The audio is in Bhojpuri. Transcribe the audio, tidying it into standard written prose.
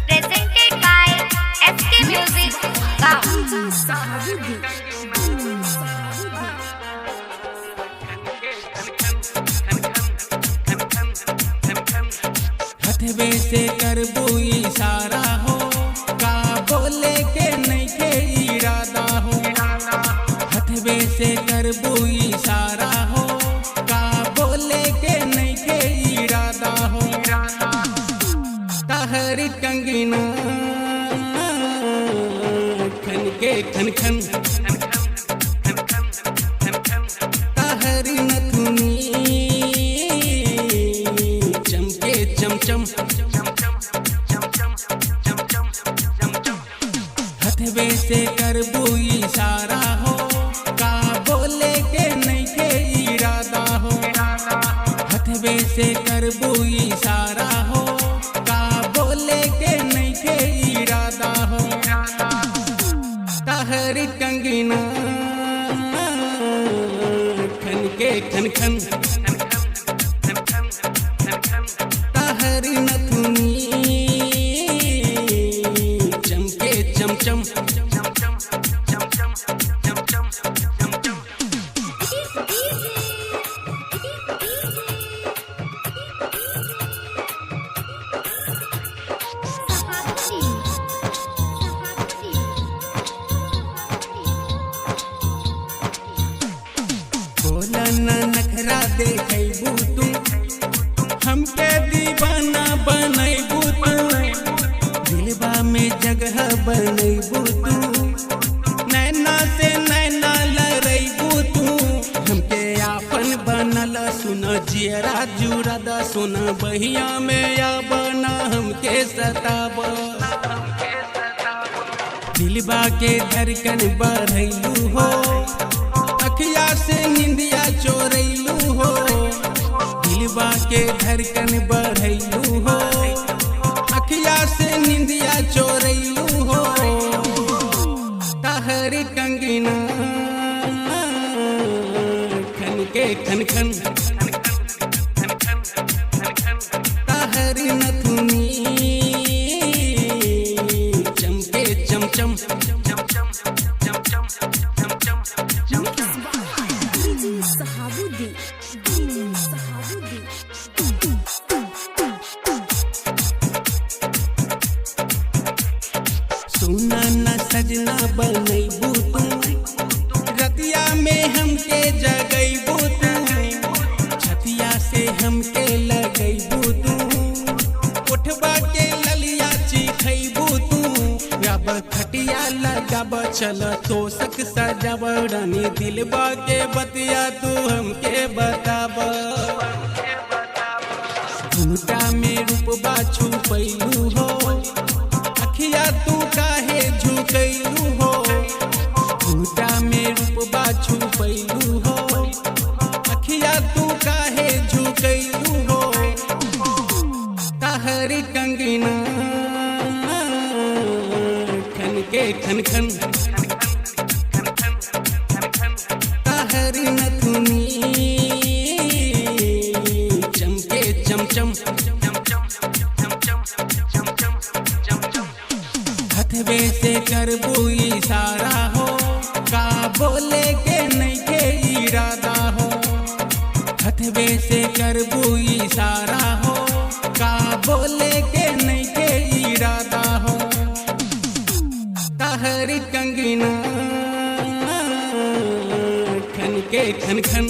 Presented by SK Music. हथवे से करबू इशारा हो, का बोले के नहीं के इरादा हो। हथवे से करबू इशारा हो, का बोले के नहीं के इरादा हो। तहरी कंगना खन के खन खन, तहरी नथुनी चमके चमचम। हथवे से करबू इशारा हो, का बोले के नहीं के इरादा हो। हथवे से करबू इशारा हो, का बोले के नहीं के इरादा हो। तहरी कंगना खन के खन खन, तहरी नथुनी चमके चमचम। बोला ना नखरा देखबू तू, हमके दीवाना बनैबू तू। दिलबा में जगह बनैबू तू, नैना से नैना लड़ैबू तू। हमके आपन बनल सुन जियरा जुड़द, सुन बहिया में या बना हमके सताब। दिलबा के धड़कन बढ़ैलू हो, अखिया से निंदिया चोरैलू हो। दिलबा के धड़कन बढ़ैलू हो, अखिया से निंदिया चोरैलू हो। तहरी कंगना खन के खन खन, तहरी नथुनी चमके चमचम। सुना न सजना बनैबू तू, रतिया में हमके जगैबू तू। छतिया से हमके लगैबू तू, उठबा के ललिया चिखैबू तू। रब खटिया लगाब चल तोसक सजाब, रानी दिलबा के बतिया तू हमके बताब। झूठा में रूपबा छुपैलू हो, अखिया तू काहे झुकैलू हो। झूठा में रूपबा छुपैलू हो, अखिया तू काहे झुकैलू हो। तहरी कंगना खन के खन खन, तहरी नथुनी चमके चमचम। हथवे से करबू इशारा हो, का बोले के नहीं के इरादा हो। हथवे से करबू इशारा हो, का बोले के नहीं के इरादा हो। तहरी कंगना खन के खन खन,